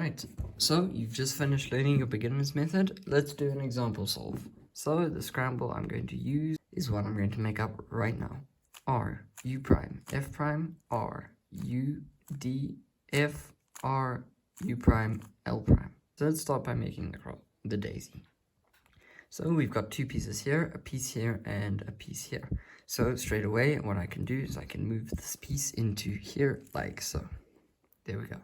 Alright, so you've just finished learning your beginner's method. Let's do an example solve. So the scramble I'm going to use is what I'm going to make up right now. R, U prime, F prime, R, U, D, F, R, U prime, L prime. So let's start by making the daisy. So we've got two pieces here, a piece here, and a piece here. So straight away, what I can do is I can move this piece into here like so. There we go.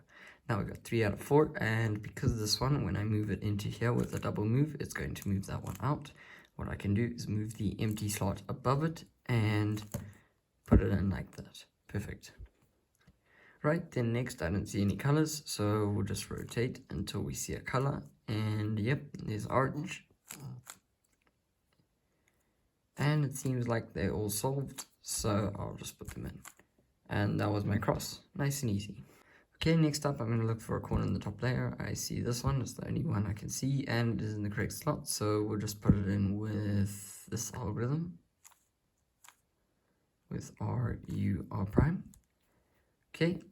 Now we got 3 out of 4, and because of this one, when I move it into here with a double move, it's going to move that one out. What I can do is move the empty slot above it and put it in like that. Perfect. Right, then next I don't see any colors, so we'll just rotate until we see a color. And yep, there's orange. And it seems like they're all solved, so I'll just put them in. And that was my cross. Nice and easy. Okay, next up I'm going to look for a corner in the top layer. I see this one, it's the only one I can see, and it is in the correct slot, so we'll just put it in with this algorithm, with R, U, R prime. Okay,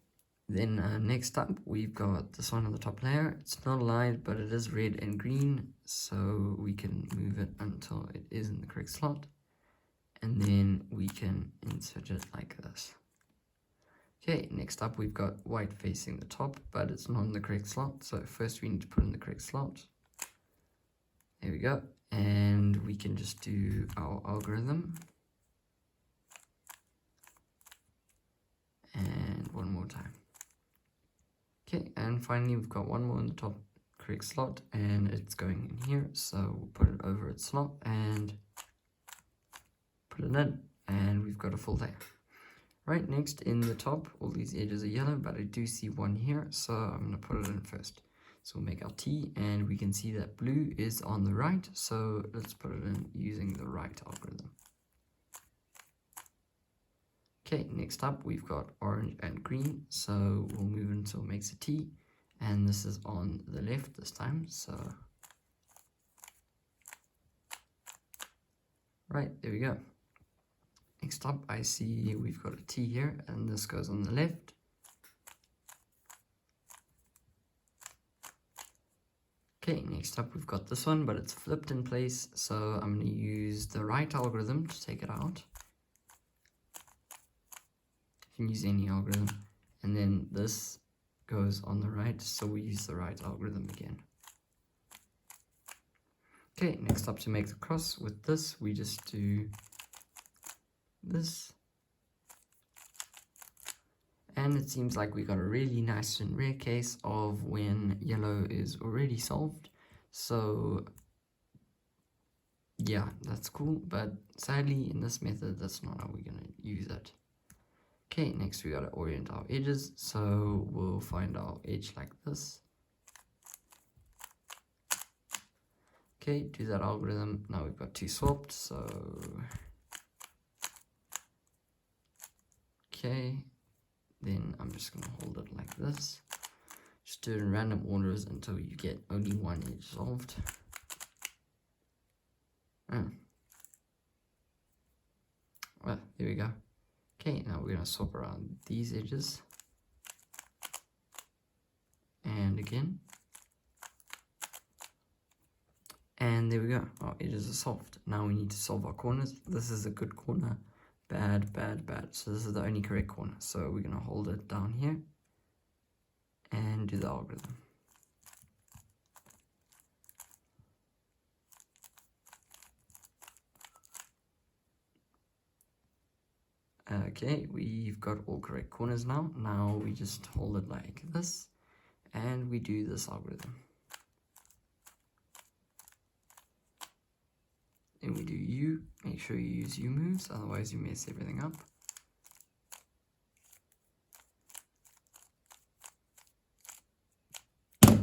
then next up we've got this one on the top layer. It's not aligned, but it is red and green, so we can move it until it is in the correct slot, and then we can insert it like this. Okay, next up we've got white facing the top, but it's not in the correct slot, so first we need to put in the correct slot. There we go, and we can just do our algorithm. And one more time. Okay, and finally we've got one more in the top correct slot, and it's going in here, so we'll put it over its slot and put it in, and we've got a full layer. Right, next in the top, all these edges are yellow, but I do see one here, so I'm going to put it in first. So we'll make our T, and we can see that blue is on the right, so let's put it in using the right algorithm. Okay, next up we've got orange and green, so we'll move until it makes a T, and this is on the left this time, so... Right, there we go. Next up, I see we've got a T here, and this goes on the left. Okay, next up we've got this one, but it's flipped in place, so I'm going to use the right algorithm to take it out. You can use any algorithm, and then this goes on the right, so we use the right algorithm again. Okay, next up to make the cross with this, we just do this, and it seems like we got a really nice and rare case of when yellow is already solved. So yeah, that's cool, but sadly in this method that's not how we're going to use it. Okay, next we got to orient our edges, so we'll find our edge like this. Okay, do that algorithm. Now we've got two swapped, so okay, then I'm just going to hold it like this. Just do it in random orders until you get only one edge solved. Well, there we go. Okay, now we're going to swap around these edges. And again. And there we go. Our edges are solved. Now we need to solve our corners. This is a good corner. Bad, bad, bad. So this is the only correct corner. So we're going to hold it down here and do the algorithm. Okay, we've got all correct corners now. Now we just hold it like this and we do this algorithm. Then we do U. Make sure you use U moves, otherwise you mess everything up.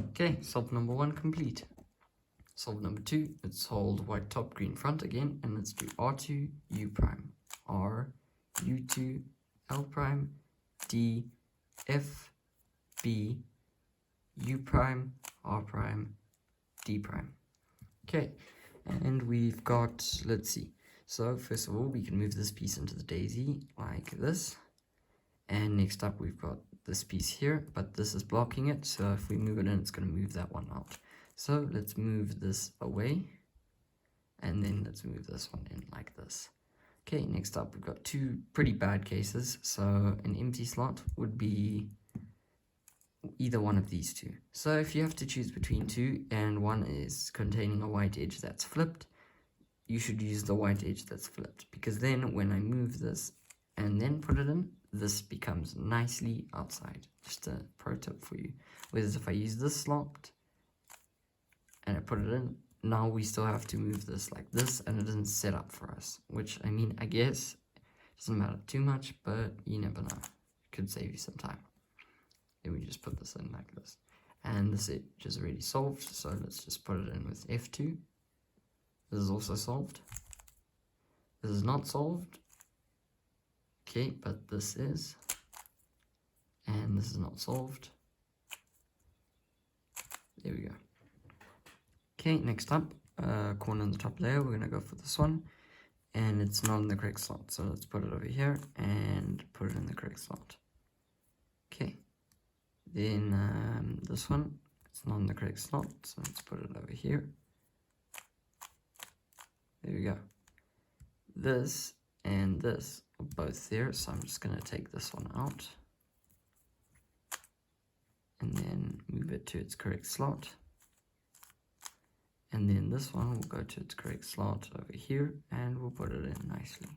Okay, solve number 1 complete. Solve number 2, let's hold white top, green front again, and let's do R2, U prime, R, U2, L prime, D, F, B, U prime, R prime, D prime. Okay, and we've got, let's see. So first of all, we can move this piece into the daisy like this. And next up, we've got this piece here, but this is blocking it, so if we move it in, it's going to move that one out. So let's move this away, and then let's move this one in like this. Okay, next up we've got two pretty bad cases. So an empty slot would be either one of these two. So if you have to choose between two, and one is containing a white edge that's flipped, you should use the white edge that's flipped, because then when I move this and then put it in, this becomes nicely outside. Just a pro tip for you. Whereas if I use this slot and I put it in, now we still have to move this like this, and it isn't set up for us, which, I mean, I guess doesn't matter too much, but you never know. It could save you some time. Then we just put this in like this, and this edge is already solved, so let's just put it in with F2. This is also solved. This is not solved. Okay, but this is. And this is not solved. There we go. Okay, next up, corner in the top layer, we're going to go for this one. And it's not in the correct slot, so let's put it over here and put it in the correct slot. Okay. Then this one, it's not in the correct slot, so let's put it over here. There we go. This and this are both there, so I'm just going to take this one out and then move it to its correct slot. And then this one will go to its correct slot over here, and we'll put it in nicely.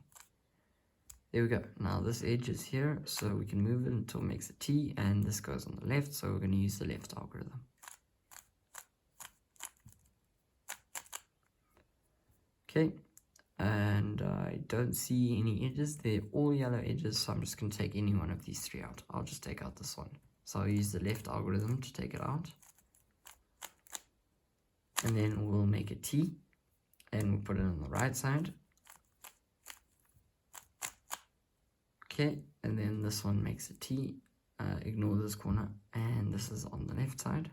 There we go. Now this edge is here, so we can move it until it makes a T, and this goes on the left, so we're going to use the left algorithm. Okay, and I don't see any edges. They're all yellow edges, so I'm just going to take any one of these three out. I'll just take out this one. So I'll use the left algorithm to take it out. And then we'll make a T, and we'll put it on the right side. Okay, and then this one makes a T. Ignore this corner, and this is on the left side.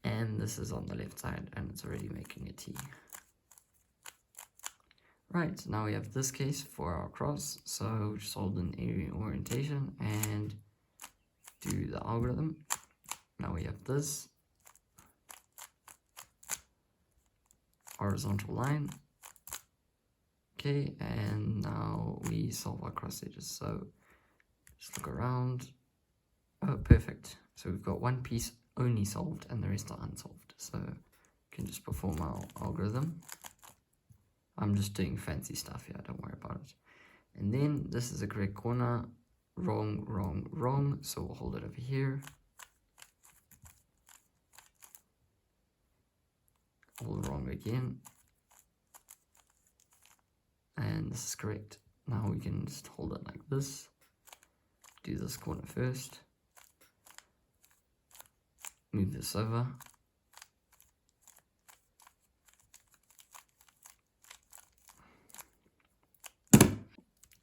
And this is on the left side, and it's already making a T. Right, now we have this case for our cross, so just hold an area orientation and do the algorithm. Now we have this horizontal line. Okay, and now we solve our cross edges. So just look around. Oh, perfect. So we've got one piece only solved and the rest are unsolved. So we can just perform our algorithm. I'm just doing fancy stuff here, don't worry about it. And then this is the correct corner. Wrong, wrong, wrong. So we'll hold it over here. All wrong again. And this is correct. Now we can just hold it like this. Do this corner first. Move this over.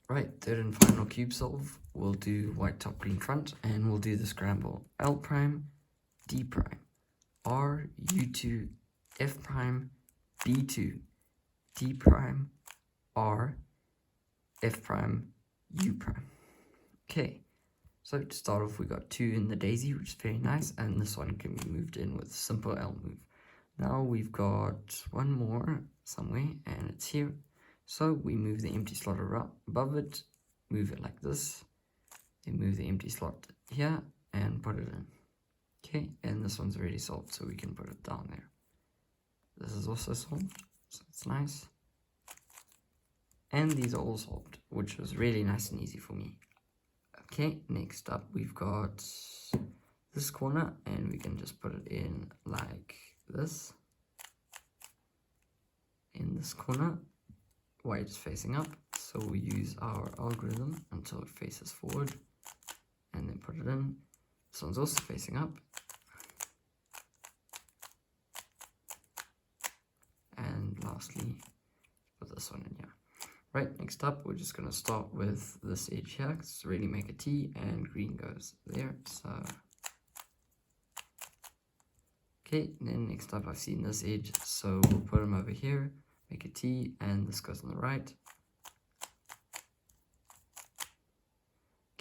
Right, third and final cube solve. We'll do white top, green front, and we'll do the scramble. L prime, D prime, R, U2, F prime, B2, D prime, R, F prime, U prime. Okay, so to start off, we got 2 in the daisy, which is very nice, and this one can be moved in with simple L move. Now we've got one more somewhere, and it's here. So we move the empty slot above it, move it like this, then move the empty slot here, and put it in. Okay, and this one's already solved, so we can put it down there. This is also solved, so it's nice. And these are all solved, which was really nice and easy for me. Okay, next up we've got this corner, and we can just put it in like this. In this corner, white is facing up, so we use our algorithm until it faces forward, and then put it in. This one's also facing up. And lastly, put this one in here. Right, next up, we're just going to start with this edge here, because to really make a T, and green goes there, so. Okay, then next up, I've seen this edge, so we'll put them over here, make a T, and this goes on the right.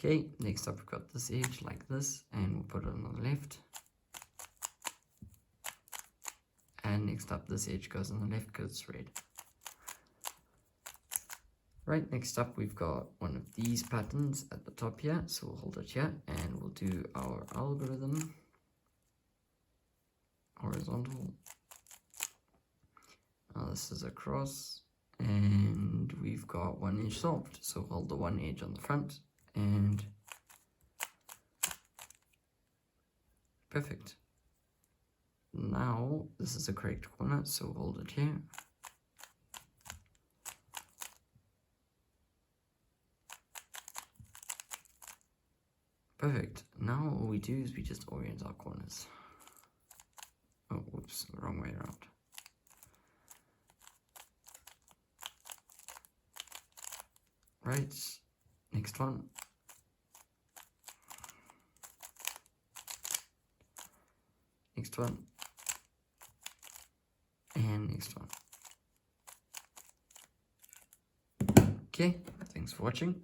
Okay, next up we've got this edge like this, and we'll put it on the left. And next up this edge goes on the left because it's red. Right, next up we've got one of these patterns at the top here, so we'll hold it here and we'll do our algorithm. Horizontal. Now this is across, and we've got one edge solved, so hold the one edge on the front and perfect. Now this is the correct corner, so hold it here. Perfect. Now all we do is we just orient our corners. Oh, whoops, wrong way around. Right, next one. Next one. And next one. Okay, thanks for watching.